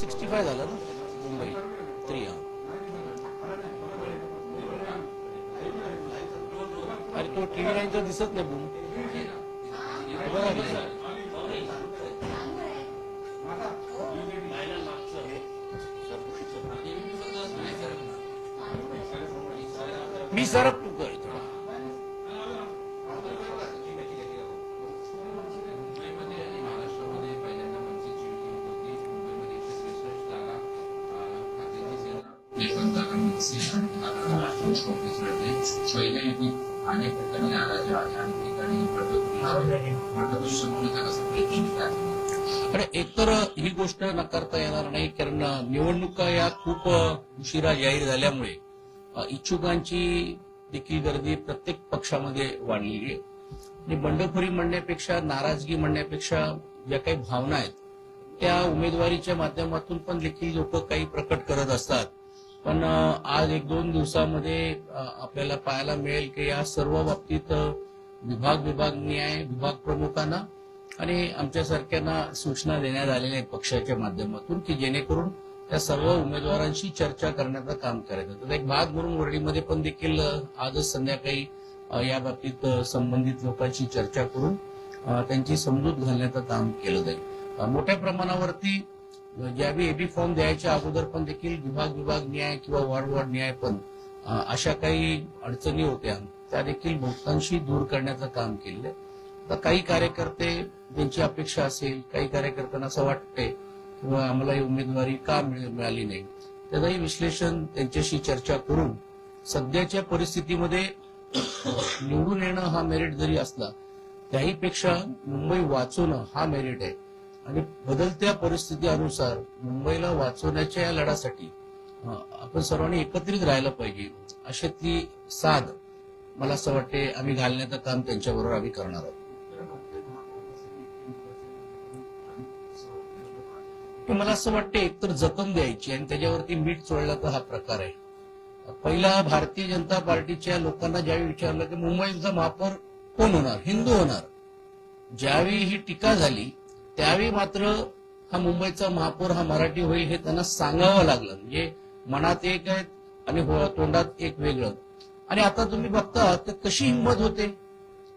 65 झालं ना मुंबई 3. अरे तो टीव्ही नाईनचा दिसत नाही बूम. बघा दिसत. मी सरकतो काय थोडा. अरे एकतर ही गोष्ट नकारता येणार नाही, कारण निवडणुका या खूप उशिरा जाहीर झाल्यामुळे इच्छुकांची देखील गर्दी प्रत्येक पक्षामध्ये वाढलेली आहे. आणि बंडखोरी म्हणण्यापेक्षा, नाराजगी म्हणण्यापेक्षा ज्या काही भावना आहेत त्या उमेदवारीच्या माध्यमातून पण देखील लोक काही प्रकट करत असतात. पण आज 1-2 दिवसामध्ये आपल्याला पाहायला मिळेल की या सर्व बाबतीत विभाग न्याय विभाग प्रमुखांना आणि आमच्यासारख्यांना सूचना देण्यात आलेल्या आहेत पक्षाच्या माध्यमातून की जेणेकरून त्या सर्व उमेदवारांशी चर्चा करण्याचं काम करायचं. तर एक भाग म्हणून वरळीमध्ये पण देखील आजच संध्याकाळी या बाबतीत संबंधित लोकांशी चर्चा करून त्यांची समजूत घालण्याचं काम केलं जाईल. मोठ्या प्रमाणावरती ज्यावेळी एबी फॉर्म द्यायच्या अगोदर पण देखील विभाग न्याय किंवा वॉर्ड न्याय पण अशा काही अडचणी होत्या त्या देखील बहुतांशी दूर करण्याचं काम केलं. तर काही कार्यकर्ते ज्यांची अपेक्षा असेल, काही कार्यकर्त्यांना असं वाटते किंवा आम्हाला ही उमेदवारी का मिळाली नाही, त्याचंही विश्लेषण त्यांच्याशी चर्चा करून सध्याच्या परिस्थितीमध्ये निवडून येणं हा मेरिट जरी असला त्याहीपेक्षा मुंबई वाचवणं हा मेरिट आहे. आणि बदलत्या परिस्थिती अनुसार मुंबईला वाचवण्याच्या या लढ्यासाठी आपण सर्वांनी एकत्रित राहायला पाहिजे, अशी ती साध मला असं वाटते आम्ही घालण्याचं काम त्यांच्याबरोबर आम्ही करणार आहोत. मला असं वाटतं एकतर जखम द्यायची आणि त्याच्यावरती मीठ चोळल्याचा हा प्रकार आहे. पहिला भारतीय जनता पार्टीच्या लोकांना ज्यावेळी विचारलं की मुंबईचा महापौर कोण होणार, हिंदू होणार, ज्यावेळी ही टीका झाली त्यावेळी मात्र हा मुंबईचा महापौर हा मराठी होईल हे त्यांना सांगावं लागलं. म्हणजे मनात एक आहे आणि तोंडात एक वेगळं. आणि आता तुम्ही बघता तर कशी हिंमत होते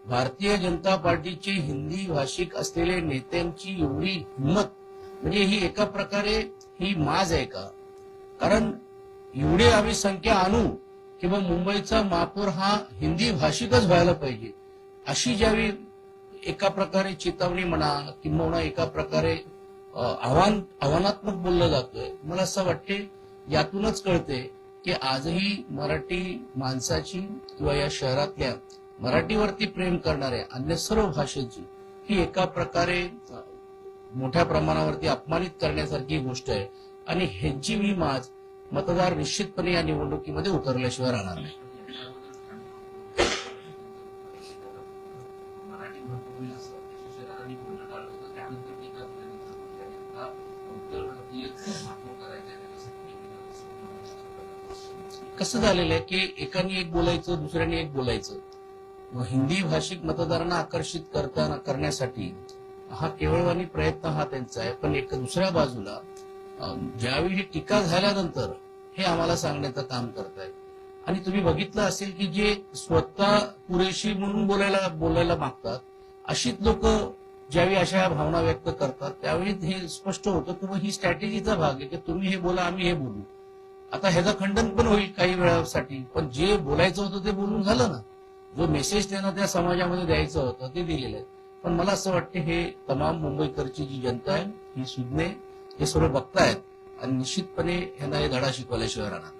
भारतीय जनता पार्टीची हिंदी भाषिक असलेल्या नेत्यांची, एवढी हिंमत. म्हणजे ही एका प्रकारे ही माज आहे का? कारण एवढी आम्ही संख्या आणू किंवा मुंबईचा महापौर हा हिंदी भाषिकच व्हायला पाहिजे, अशी ज्यावेळी एका प्रकारे चेतावणी म्हणा किंवा एका प्रकारे आव्हानात्मक बोललं जातोय, मला असं वाटते यातूनच कळते की आजही मराठी माणसाची किंवा या शहरातल्या मराठीवरती प्रेम करणाऱ्या अन्य सर्व भाषेची ही एका प्रकारे मोठ्या प्रमाणावरती अपमानित करण्यासारखी गोष्ट आहे. आणि ह्यांची मी माज मतदार निश्चितपणे या निवडणुकीमध्ये उतरल्याशिवाय राहणार नाही. कसं झालेलं आहे की एकाने एक बोलायचं, दुसऱ्याने एक बोलायचं. हिंदी भाषिक मतदारांना आकर्षित करण्यासाठी हा केवळवाणी प्रयत्न हा त्यांचा आहे. पण एक दुसऱ्या बाजूला ज्यावेळी ही टीका झाल्यानंतर हे आम्हाला सांगण्याचं काम करतायत. आणि तुम्ही बघितलं असेल की जे स्वतः पुरेशी म्हणून बोलायला मागतात अशीच लोक ज्यावेळी अशा भावना व्यक्त करतात त्यावेळी हे स्पष्ट होतं की ही स्ट्रॅटेजीचा भाग आहे की तुम्ही हे बोला, आम्ही हे बोलू. आता ह्याचं खंडन पण होईल काही वेळासाठी, पण जे बोलायचं होतं ते बोलून झालं ना. जो मेसेज त्यांना त्या समाजामध्ये द्यायचं होतं ते दिलेलं आहे. पण मला असं वाटतं हे तमाम मुंबईकरची जी जनता आहे ही सुज्ञ हे सर्व बघतायत आणि निश्चितपणे ह्यांना हे धडा शिकवल्याशिवाय राहणार.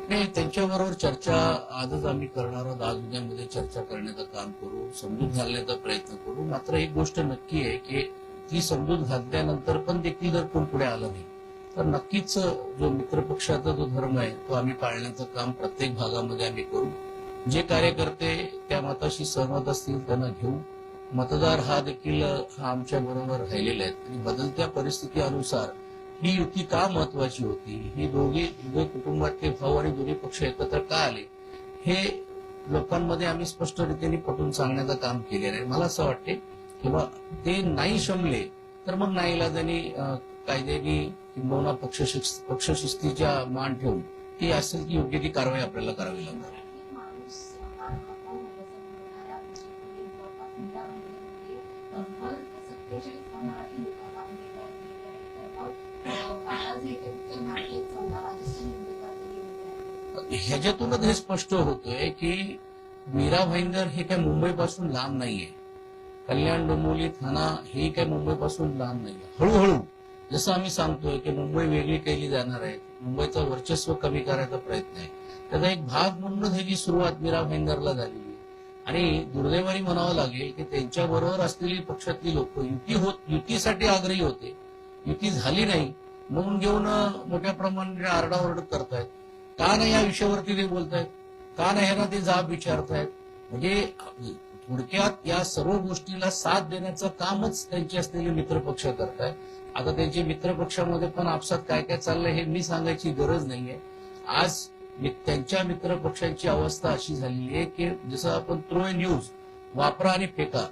नाही, त्यांच्याबरोबर चर्चा आजच आम्ही करणार आहोत. आज उद्यामध्ये चर्चा करण्याचं काम करू, समजूत घालण्याचा प्रयत्न करू. मात्र एक गोष्ट नक्की आहे की ती समजूत घातल्यानंतर पण देखील जर कोण पुढे आलं नाही तर नक्कीच जो मित्रपक्षाचा जो धर्म आहे तो आम्ही पाळण्याचं काम प्रत्येक भागामध्ये आम्ही करू. जे कार्यकर्ते त्या मताशी सहमत असतील त्यांना घेऊ मतदार हा देखील हा आमच्या बरोबर राहिलेले आहेत आणि बदलत्या परिस्थितीनुसार ही युती का महत्वाची होती, ही दोघे कुटुंबातले भाऊ आणि दोन्ही पक्ष एकत्र का आले, हे लोकांमध्ये आम्ही स्पष्ट रीतीने पटवून सांगण्याचं काम केलेलं आहे. मला असं वाटते किंवा ते नाही शमले तर मग नाईलाजाने कायद्याने किंबहुना पक्षशिस्तीच्या मान ठेवून ती असेल की योग्य ती कारवाई आपल्याला करावी लागणार. ह्याच्यातूनच हे स्पष्ट होतंय की मीरा भाईंदर हे काय मुंबईपासून लांब नाहीये, कल्याण डोंबिवली ठाणा हे काय मुंबईपासून लांब नाहीये. हळूहळू जसं आम्ही सांगतोय की मुंबई वेगळी केली जाणार आहे, मुंबईचं वर्चस्व कमी करायचा प्रयत्न आहे, त्याचा एक भाग म्हणून ह्याची सुरुवात मीरा भाईंदरला झालेली आहे. आणि दुर्दैवाने म्हणावं लागेल की त्यांच्या बरोबर असलेली पक्षातली लोक युतीसाठी आग्रही होते, युती झाली नाही म्हणून घेऊन मोठ्या प्रमाणात आरडाओरड करतायत. का नाही या विषयावरती ते बोलतायत, का नाही ना ते जाब विचारतायत. म्हणजे थोडक्यात या सर्व गोष्टीला साथ देण्याचं कामच त्यांचे असलेले मित्रपक्ष करतायत. आता त्यांच्या मित्रपक्षामध्ये पण आपसात काय काय चाललंय हे मी सांगायची गरज नाहीये. आज त्यांच्या मित्रपक्षांची अवस्था अशी झालेली आहे की जसं आपण थ्रो न्यूज वापरा आणि फेका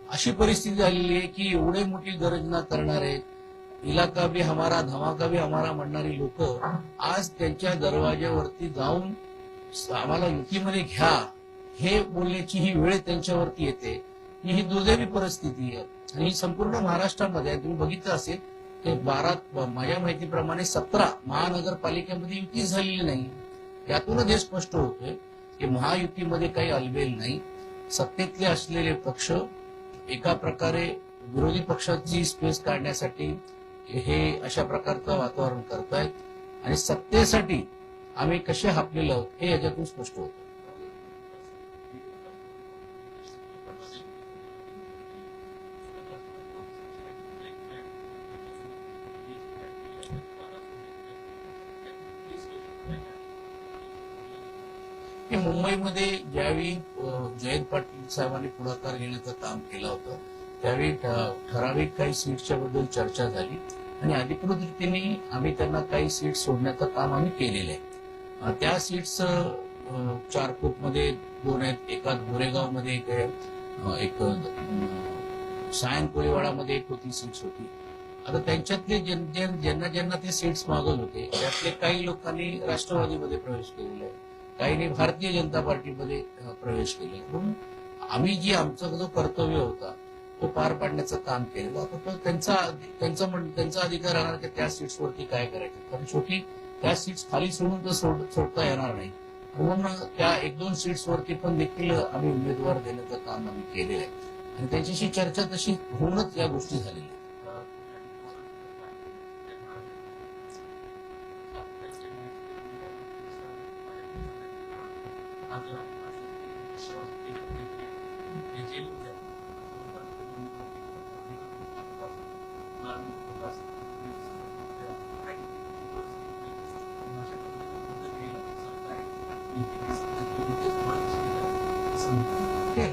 अशी परिस्थिती झालेली आहे की एवढे मोठी गर्जना करणारे, इलाका भी हमारा धमाका भी हमारा म्हणणारी लोक आज त्यांच्या दरवाज्यावरती जाऊन आम्हाला युतीमध्ये घ्या हे बोलण्याची ही वेळ त्यांच्यावरती येते. ही दुर्दैवी परिस्थिती आहे आणि ही संपूर्ण महाराष्ट्रामध्ये आहे. तुम्ही बघितलं असेल की माझ्या माहितीप्रमाणे 17 महानगरपालिकेमध्ये युती झालेली नाही. यातूनच हे स्पष्ट होतंय की महायुतीमध्ये काही अलबेल नाही. सत्तेतले असलेले पक्ष एका प्रकारे विरोधी पक्षाची स्पेस काढण्यासाठी हे अशा प्रकारचं वातावरण करतायत आणि सत्तेसाठी आम्ही कसे हापलेलो आहोत हे याच्यातून स्पष्ट होतं. मुंबईमध्ये ज्यावेळी जयंत पाटील साहेबांनी पुढाकार घेण्याचं काम केलं होतं त्यावेळी ठराविक काही सीट्सच्या बद्दल चर्चा झाली आणि अधिकृत रीतीने आम्ही त्यांना काही सीट्स सोडण्याचं काम आम्ही केलेलं आहे. त्या सीट्स चारकोपमध्ये 2 आहेत, एकात गोरेगावमध्ये एक आहे, एक सायन कोळीवाडामध्ये एक होती सीट्स होती. आता त्यांच्यातले ज्यांना ज्यांना ते सीट्स मागत होते त्यातले काही लोकांनी राष्ट्रवादीमध्ये प्रवेश केलेला आहे, काहींनी भारतीय जनता पार्टीमध्ये प्रवेश केले. म्हणून आम्ही जी आमचा जो कर्तव्य होता तो पार पाडण्याचं काम केलेलं. आता तो त्यांचा अधिकार राहणार की त्या सीट्सवरती काय करायचं, कारण शेवटी त्या सीट्स खाली सोडून तर सोडता येणार नाही. म्हणून त्या 1-2 सीट्सवरती पण देखील आम्ही उमेदवार देण्याचं काम आम्ही केलेलं आहे आणि त्यांच्याशी चर्चा तशी होऊनच या गोष्टी झालेल्या.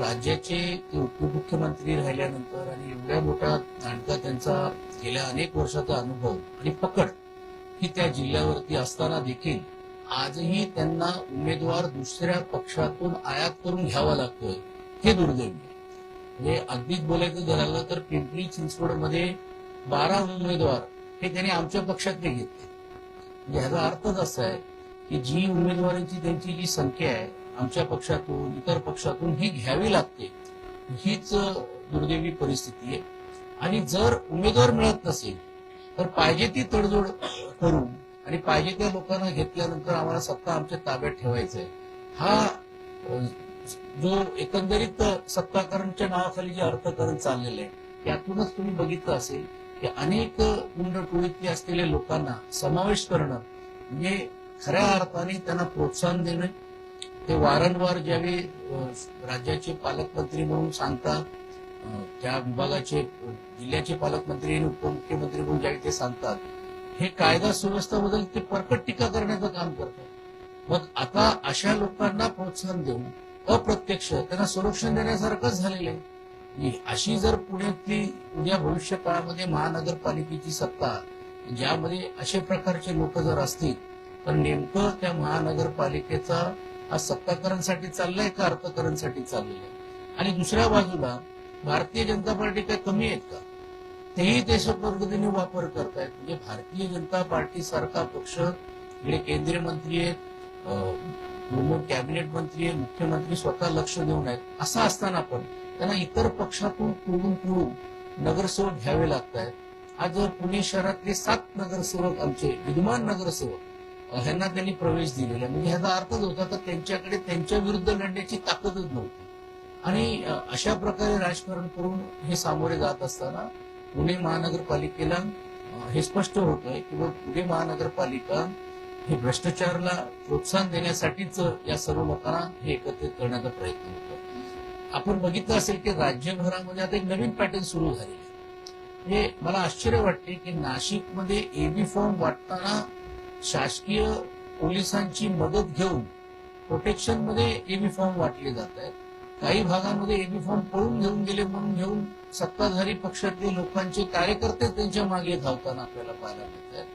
राज्याचे उपमुख्यमंत्री राहिल्यानंतर आणि एवढ्या मोठा दांडका त्यांचा गेल्या अनेक वर्षाचा अनुभव आणि पकड ही त्या जिल्ह्यावरती असताना देखील आजही त्यांना उमेदवार दुसऱ्या पक्षातून आयात करून घ्यावा लागतोय हे दुर्दैवी आहे. म्हणजे अगदीच बोलायचं झालं तर पिंपरी चिंचवडमध्ये 12 उमेदवार हे त्यांनी आमच्या पक्षातले घेतले. म्हणजे ह्याचा अर्थच असा आहे की जी उमेदवारांची त्यांची जी संख्या आहे आमच्या पक्षातून इतर पक्षातून ही घ्यावी लागते, हीच दुर्दैवी परिस्थिती आहे. आणि जर उमेदवार मिळत नसेल तर पाहिजे ती तडजोड करू आणि पाहिजे त्या लोकांना घेतल्यानंतर आम्हाला सत्ता आमच्या ताब्यात ठेवायचं आहे. हा जो एकंदरीत सत्ताकरणच्या नावाखाली जे अर्थकारण चाललेलं आहे त्यातूनच तुम्ही बघितलं असेल की अनेक गुंड टोळीतले असलेल्या लोकांना समावेश करणं म्हणजे खऱ्या अर्थाने त्यांना प्रोत्साहन देणं. ते वारंवार ज्यावेळी राज्याचे पालकमंत्री म्हणून सांगतात, त्या विभागाचे जिल्ह्याचे पालकमंत्री आणि उपमुख्यमंत्री म्हणून ज्यावेळी ते सांगतात, हे कायदा सुव्यवस्थेबद्दल ते परकट टीका करण्याचं काम करतात. मग आता अशा लोकांना प्रोत्साहन देऊन अप्रत्यक्ष त्यांना संरक्षण देण्यासारखंच झालेलं आहे. अशी जर पुण्यातली उद्या भविष्य काळामध्ये महानगरपालिकेची सत्ता ज्यामध्ये अशा प्रकारचे लोक जर असतील तर नेमकं त्या महानगरपालिकेचा हा सत्ताकरणसाठी चाललाय का अर्थकरणसाठी चाललेला आहे? आणि दुसऱ्या बाजूला भारतीय जनता पार्टी काय कमी आहेत का? तेही तशा पद्धतीने वापर करतायत. म्हणजे भारतीय जनता पार्टी सारखा पक्ष इकडे केंद्रीय मंत्री आहेत, दोन कॅबिनेट मंत्री आहेत, मुख्यमंत्री स्वतः लक्ष देऊन आहेत. असं असताना पण त्यांना इतर पक्षातून कुडून नगरसेवक घ्यावे लागत आहेत. आज पुणे शहरातले 7 नगरसेवक आमचे विद्यमान नगरसेवक ह्यांना त्यांनी प्रवेश दिलेला. म्हणजे ह्याचा अर्थच होता तर त्यांच्याकडे त्यांच्या विरुद्ध लढण्याची ताकदच नव्हती. आणि अशा प्रकारे राजकारण करून हे सामोरे जात असताना पुणे महानगरपालिकेला हे स्पष्ट होतंय की पुणे महानगरपालिका हे भ्रष्टाचाराला प्रोत्साहन देण्यासाठीच या सर्व लोकांना हे एकत्रित करण्याचा प्रयत्न होतो. आपण बघितलं असेल की राज्यभरामध्ये आता एक नवीन पॅटर्न सुरू झालेली आहे. म्हणजे मला आश्चर्य वाटते की नाशिकमध्ये एबी फॉर्म वाटताना शासकीय पोलिसांची मदत घेऊन प्रोटेक्शन मध्ये एबी फॉर्म वाटले जात आहेत. काही भागांमध्ये एबी फॉर्म पळून घेऊन गेले म्हणून घेऊन सत्ताधारी पक्षातले लोकांचे कार्यकर्ते त्यांच्या मागे धावताना आपल्याला पाहायला मिळत आहेत.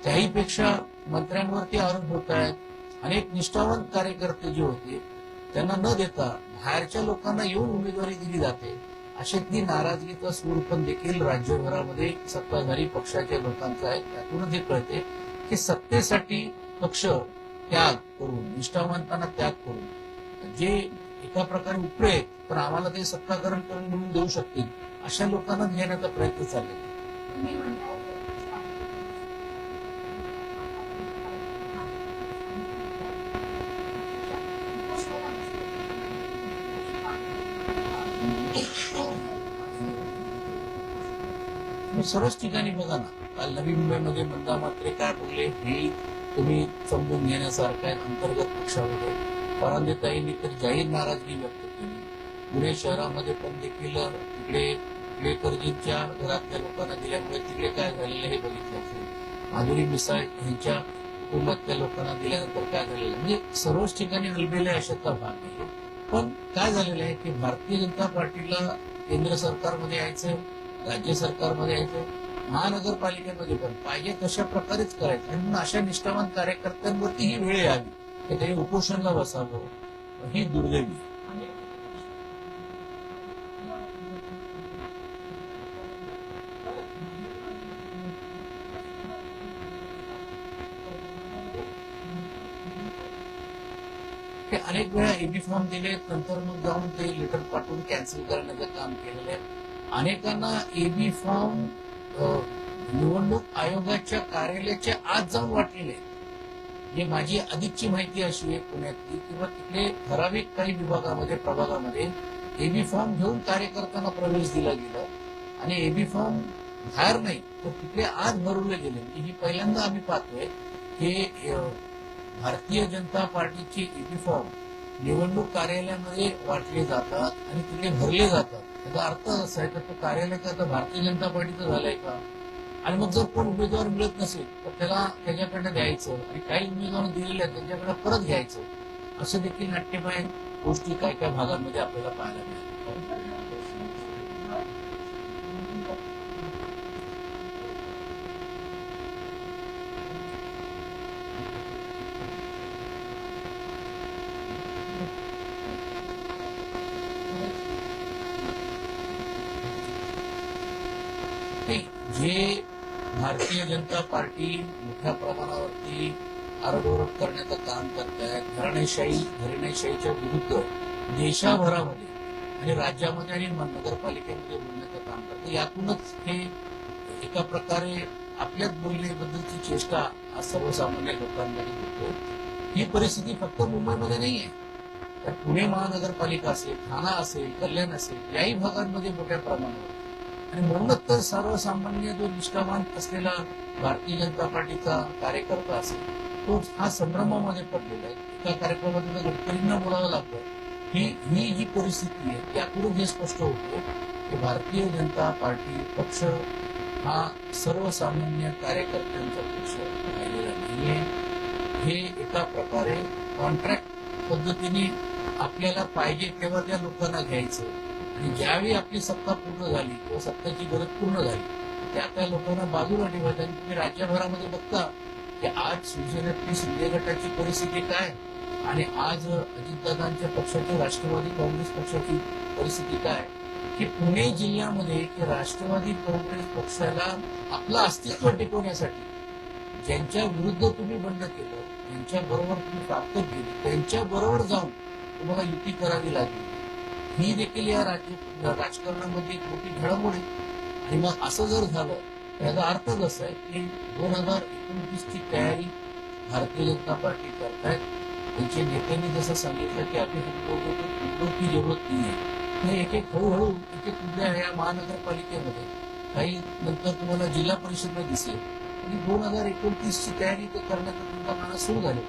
त्याहीपेक्षा मंत्र्यांवरती आरोप होत आहेत. अनेक निष्ठावंत कार्यकर्ते जे होते त्यांना न देता बाहेरच्या लोकांना येऊन उमेदवारी दिली जाते. अशातली नाराजगीचा सूर पण देखील राज्यभरामध्ये सत्ताधारी पक्षाच्या लोकांचा आहे. त्यातूनच हे कळते की सत्तेसाठी पक्ष त्याग करून निष्ठावंतांना त्याग करून जे एका प्रकारे उपरे आहेत पण आम्हाला ते सत्ताकरण करून मिळून देऊ शकतील अशा लोकांना घेण्याचा प्रयत्न चाललेला आहे. सर्वच ठिकाणी बघा ना, काल नवी मुंबईमध्ये मंदा मात्रे काय बोलले हे तुम्ही समजून घेण्यासारखं आहे. अंतर्गत पक्षामध्ये परांदेताईंनी तर जाहीर नाराजगी व्यक्त केली. पुणे शहरामध्ये पण देखील तिकडे टिळकरजींच्या घरातल्या लोकांना दिल्यामुळे तिकडे काय झालेलं हे बघितलं असेल. माधुरी मिसाळ यांच्या कुटुंबातल्या लोकांना दिल्यानंतर काय झालेलं म्हणजे सर्वच ठिकाणी अलबेले अशातला भाग आहे. पण काय झालेलं आहे की भारतीय जनता पार्टीला केंद्र सरकारमध्ये यायचं, राज्य सरकारमध्ये यायचं, महानगरपालिकेमध्ये पण पाहिजे तशा प्रकारेच करायचं. आणि म्हणून अशा निष्ठावान कार्यकर्त्यांवरती ही वेळ यावी की त्यांनी उपोषणला बसावं ही दुर्दैवी. ते अनेक वेळा एबी फॉर्म दिले, नंतर मग जाऊन ते लेटर पाठवून कॅन्सल करण्याचं काम केलेलं आहे. अनेकांना एबी फॉर्म निवडणूक आयोगाच्या कार्यालयाच्या आत जाऊन वाटलेले आहेत. हे माझी अधिकची माहिती अशी आहे पुण्यातली किंवा तिकडे ठराविक काही विभागामध्ये प्रभागामध्ये एबी फॉर्म घेऊन कार्यकर्त्यांना प्रवेश दिला गेला आणि एबी फॉर्म बाहेर नाही तर तिकडे आत भरवले गेले. ही पहिल्यांदा आम्ही पाहतोय की भारतीय जनता पार्टीचे एबी फॉर्म निवडणूक कार्यालयामध्ये वाटले जातात आणि तिकडे भरले जातात. त्याचा अर्थ असा आहे तर तो कार्यालय का आता भारतीय जनता पार्टीचं झालंय का? आणि मग जर कोण उमेदवार मिळत नसेल तर त्याला त्याच्याकडे द्यायचं आणि काही उमेदवार दिलेले आहेत त्यांच्याकडे परत घ्यायचं. असं देखील नाट्यमय गोष्टी काय काय भागांमध्ये आपल्याला पाहायला मिळतात. जे भारतीय जनता पार्टी मोठ्या प्रमाणावरती आरोप करण्याचं काम करत आहे, घराणेशाहीच्या विरुद्ध देशाभरामध्ये आणि राज्यामध्ये आणि नगरपालिकेमध्ये बोलण्याचं काम करतं. यातूनच हे एका प्रकारे आपल्याच बोलण्याबद्दलची चेष्टा सर्वसामान्य लोकांमध्ये होतो. ही परिस्थिती फक्त मुंबईमध्ये नाहीये, तर पुणे महानगरपालिका असेल, ठाणा असेल, कल्याण असेल याही भागांमध्ये मोठ्या प्रमाणावर. आणि म्हणूनच तर सर्वसामान्य जो निष्ठावान असलेला भारतीय जनता पार्टीचा कार्यकर्ता असेल तो हा संभ्रमामध्ये पडलेला आहे. एका कार्यक्रमात गडकरींना बोलावं लागतं. ही परिस्थिती आहे. त्यातून हे स्पष्ट होतं की भारतीय जनता पार्टी पक्ष हा सर्वसामान्य कार्यकर्त्यांचा पक्ष राहिलेला नाहीये. हे एका प्रकारे कॉन्ट्रॅक्ट पद्धतीने आपल्याला पाहिजे तेव्हा त्या लोकांना घ्यायचं आणि ज्यावेळी आपली सत्ता पूर्ण झाली किंवा सत्ताची गरज पूर्ण झाली त्या लोकांना बाजूला ठेवायचं. आणि तुम्ही राज्यभरामध्ये बघता की आज शिवसेनेतली शिंदे गटाची परिस्थिती काय आणि आज अजितदादांच्या पक्षाची राष्ट्रवादी काँग्रेस पक्षाची परिस्थिती काय, की पुणे जिल्ह्यामध्ये की राष्ट्रवादी काँग्रेस पक्षाला आपलं अस्तित्व टिकवण्यासाठी ज्यांच्या विरुद्ध तुम्ही बंड केलं, ज्यांच्या बरोबर तुम्ही ताकद केली, त्यांच्या बरोबर जाऊन तुम्हाला युती करावी लागली. ही देखील या राजकारणामध्ये एक मोठी घडामोड आहे. आणि मग असं जर झालं तर याचा अर्थ कसा आहे की 2029 ची तयारी भारतीय जनता पार्टी करतायत. त्यांच्या नेत्यांनी जसं सांगितलं की आम्ही कुंडों की जरूरत नाही आहे. हे एक एक हळूहळू एक एक कुंड्या या महानगरपालिकेमध्ये काही नंतर तुम्हाला जिल्हा परिषदमध्ये दिसेल. आणि 2029 ची तयारी ते करण्याचा तुमचा मानस सुरू झाले.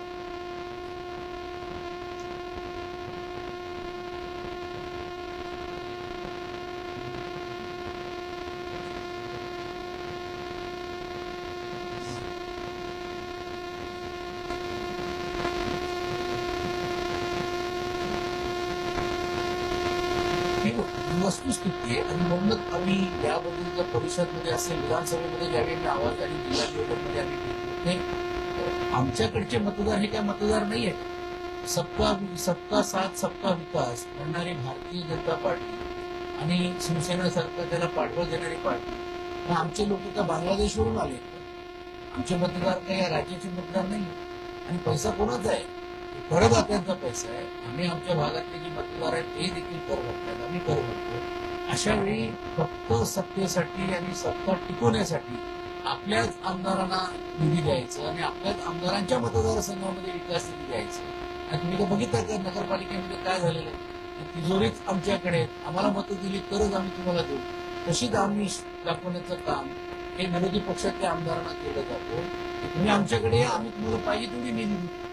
वस्तुस्थिती आहे. आणि म्हणूनच आम्ही याबद्दलच्या परिषदमध्ये असेल, विधानसभेमध्ये ज्यावेळी आम्ही आवाज आणि जिल्हा निवडणुकीमध्ये आम्ही घेतलो ते आमच्याकडचे मतदार हे काय मतदार नाही आहे. सबका साथ सबका विकास म्हणणारी भारतीय जनता पार्टी आणि शिवसेना सारखं त्याला पाठबळ देणारी पार्टी. पण आमचे लोक का बांगलादेशवरून आले, आमचे मतदार काय या राज्याचे मतदार नाही. आणि पैसा कोणाचा आहे? करदात्यांचा पैसा आहे. आम्ही आमच्या भागातले जे मतदार आहेत ते देखील कर भरतात, आम्ही कर भरतो. अशा वेळी फक्त सत्तेसाठी आणि सत्ता टिकवण्यासाठी आपल्याच आमदारांना निधी द्यायचं आणि आपल्याच आमदारांच्या मतदारसंघामध्ये विकास निधी द्यायचं. आणि तुम्ही तर बघितलं का नगरपालिकेमध्ये काय झालेलं आहे? तिजोरीच आमच्याकडे आम्हाला मतं दिली तरच आम्ही तुम्हाला देऊ, तशीच आम्ही दाखवण्याचं काम हे विरोधी पक्षाच्या आमदारांना केलं जातं. तुम्ही आमच्याकडे या, आम्ही तुम्हाला पाहिजे तेवढी निधी देऊ.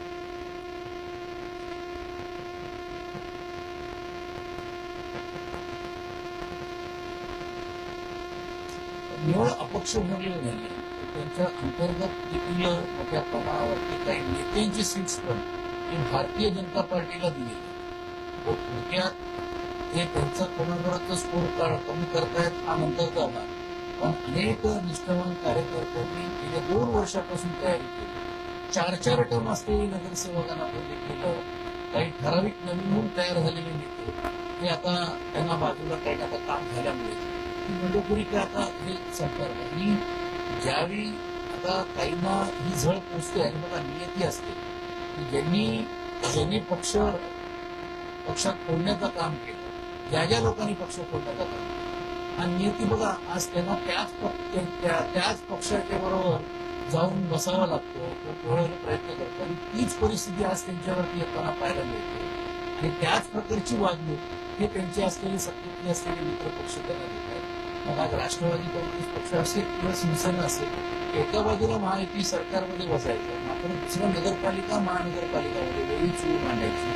निवड अपक्ष भरलेले नाही. त्यांच्या अंतर्गत देखील मोठ्या प्रमाणावरती काही नेत्यांची सीट्स पण ही भारतीय जनता पार्टीला दिली. थोडक्यात हे त्यांचा कोणाबरोबरचा स्कोर कमी करतायत हा नंतर होणार. पण अनेक निष्ठावान कार्यकर्त्यांनी गेल्या 2 वर्षापासून तयारी केली. 4 टर्म असलेले नगरसेवकांना देखील काही ठराविक नवीन होऊन तयार झालेले नेते ते आता त्यांना बाजूला काढण्याचं काम झाल्यामुळे बंडखोरी काय आता हे सरकार. आणि ज्यावेळी आता काहींना ही झळ पोचते आणि बघा नियती असते की ज्यांनी पक्षात फोडण्याचं काम केलं, ज्या लोकांनी पक्ष फोडण्याचं काम केलं, आणि नियती बघा आज त्यांना त्याच पक्षाच्या बरोबर जाऊन बसावा लागतो, प्रयत्न करतो. आणि तीच परिस्थिती आज त्यांच्यावरती येताना पाहायला मिळते. आणि त्याच प्रकारची वागणूक हे त्यांचे असलेले सत्तेतले असलेले मित्र पक्ष त्यांना देत आहेत. मग आज राष्ट्रवादी काँग्रेस पक्ष असेल किंवा शिवसेना असेल, एका बाजूला महायुती सरकारमध्ये बसायचं, मात्र दुसऱ्या नगरपालिका महानगरपालिकामध्ये वेगळी चूळ मांडायची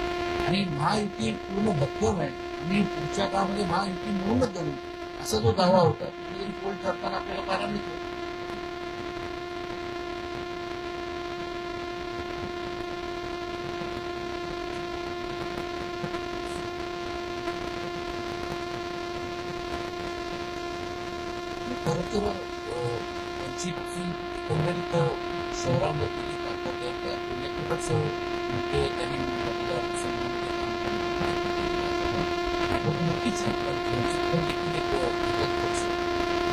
आणि महायुती पूर्ण भक्कम आहे आणि पुढच्या काळामध्ये महायुती मिळूनच जणू असा जो दावा होता पोल ठरताना आपल्याला पाहायला मिळतो. खरं तर वंचितची एकंदरीत शहरामध्ये जी ताकद आहे त्या तुलनेतच मोठे त्यांनी मतदारसंघामध्ये काम नक्कीच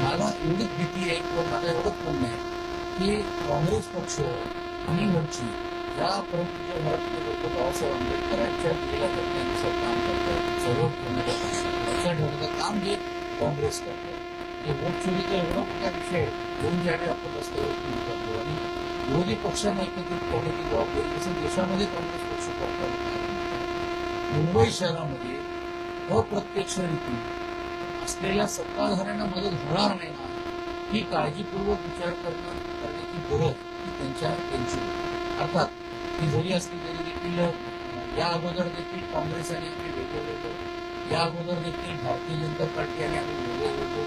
मला एवढीच भीती आहे किंवा मला एवढंच म्हणणं आहे की काँग्रेस पक्ष आणि वंचित या परंतुच्या भारतीय लोक बाबासाहेब आंबेडकरांच्या दिलेल्या घटनेनुसार काम करतात. सर्व ठेवण्याचं काम जे काँग्रेस करतात हे वोट चोरीचा एवढा मोठा विषय घेऊन ज्यावेळी आपण रस्त्यावर करतो आणि विरोधी पक्षांना एकत्रित करण्याची जबाबदारी जसं देशामध्ये काँग्रेस पक्ष करतात. मुंबई शहरामध्ये अप्रत्यक्षरित्या असलेल्या सत्ताधाऱ्यांना मदत होणार नाही ना ही काळजीपूर्वक विचार करण्याची गरज ही त्यांची अर्थात ती जरी असली तरी देखील या अगोदर देखील काँग्रेस आणि आम्ही वेगळे होतो, या अगोदर देखील भारतीय जनता पार्टी आणि आम्ही वेगळे होतो.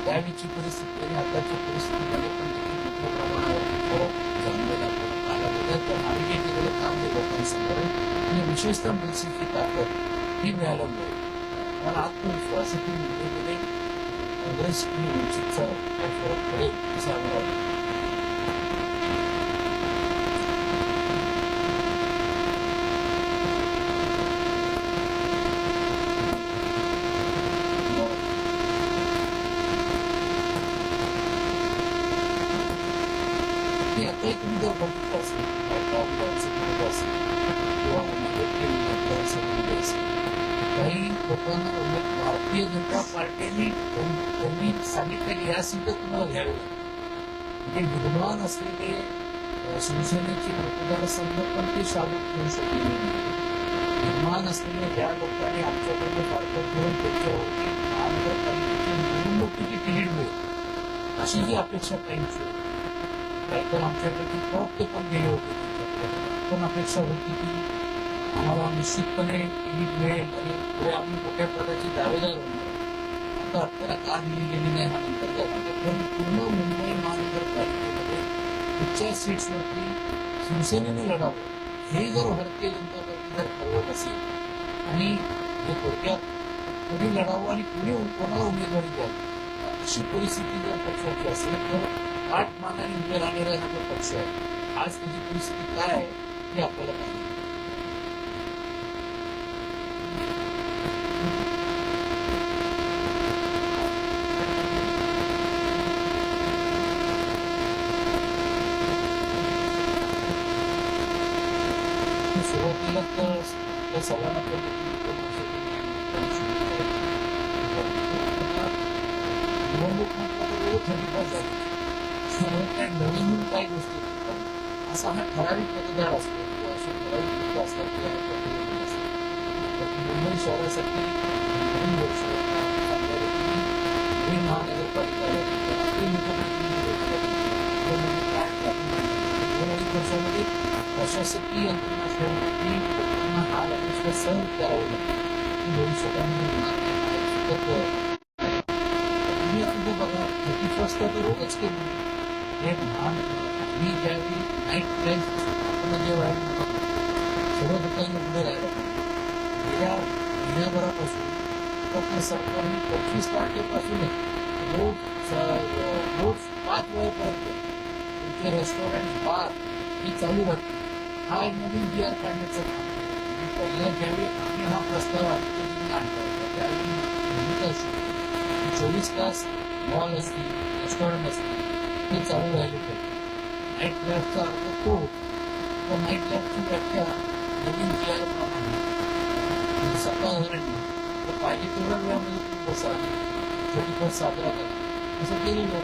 त्यावेळीची परिस्थिती आणि आताची परिस्थितीमध्ये पण देखील मोठ्या प्रमाणावर फरक जाणवायला आला होता. तर आम्ही जे केलेलं काम हे लोकांसमोर आणि विशेषतः मनसेची ताकद ही मिळाल्यामुळे मला आत्मविश्वास आहे की मुंबईमध्ये काँग्रेस आणि वंचितचा काय फरक पडेल असं आम्हाला वाटतं. आणि आताही तुम्ही जर बघितलं असेल विधानसभेमध्ये असेल किंवा महाराष्ट्रीय विधानसभेमध्ये असेल, काही लोकांना भारतीय जनता पार्टीने त्यांनी सांगितलेली या सीटं तुम्हाला घ्यावी लागेल. म्हणजे विद्यमान असलेले शिवसेनेचे मतदारसंघ पण ते शाबूत ठेवू शकलेले नाही. विद्यमान असलेले ज्या लोकांनी आमच्याकडे फारकत घेऊन त्याच्यावरती महानगरपालिकेची निवडणुकीची तिकीट मिळेल अशी जी अपेक्षा काहींची होती. काही तर आमच्याकडे प्रवक्ते पण गेले होते त्यांच्याकडे, पण अपेक्षा होती की आम्हाला निश्चितपणे तिकीट मिळेल आणि पुढे आम्ही मोठ्या प्रकारची दावेदार होणार. आता आपल्याला का दिली गेली नाही हा नंतर जाणार. पण पूर्ण मुंबई महानगरपालिकेमध्ये कुठच्या सीट्सवरती शिवसेनेने लढावं हे जर भारतीय जनता पार्टी जर ठरवत असेल आणि हे थोडक्यात कोणी लढावं आणि कोणाला उमेदवारी द्यावी अशी परिस्थिती जर पक्षाची असेल तर आठ मानाने उभे राहणारा हा जो पक्ष आहे आज त्याची परिस्थिती काय आहे हे आपल्याला पाहिजे. सुरुवातीला तर त्या सगळ्यांना निवडणूक म्हटलं तर वेळ 35 झाली. काय नवीन काही गोष्टी पण असा हा ठराविक मतदार असतो किंवा असे ठराविक लोक असतात किंवा प्रतिनिधी असतात. मुंबई शहरासाठी नवीन वर्ष नवीन महानगरपालिका वर्षामध्ये प्रशासकीय यंत्रणा असल्यामुळे लोकांना हा अपेक्षा सहन करावं लागतं की भविष्यामध्ये होणार नाही. तुम्ही आता बघा 31st तर रोजच केली हे मी ज्यावेळी नाईट लाईफ आपण जेव्हा सर्व दुकानं उभे राहिलं गेल्या महिन्याभरापासून आपल्या सरकारने 25 तारखेपासून रोज 5 वेळेपर्यंत तुमचे रेस्टॉरंट बार हे चालू राहते. हा एक नवीन बिआर काढण्याचं काम पहिल्या ज्यावेळी आम्ही हा प्रस्ताव आणला होता त्यावेळी भूमिका अशी 24 तास मॉल असतील रेस्टॉरंट असतील हे चालू राहिले पाहिजे. नाईट लाईफचा अर्थ तो व नाईट लाईफची व्याख्या नवीन बिआर प्रमाणे सत्ताधाऱ्यांनी पाहिजे तेवढ्या वेळामध्ये तुम्ही बसा 31st साजरा करा असं केलेलं.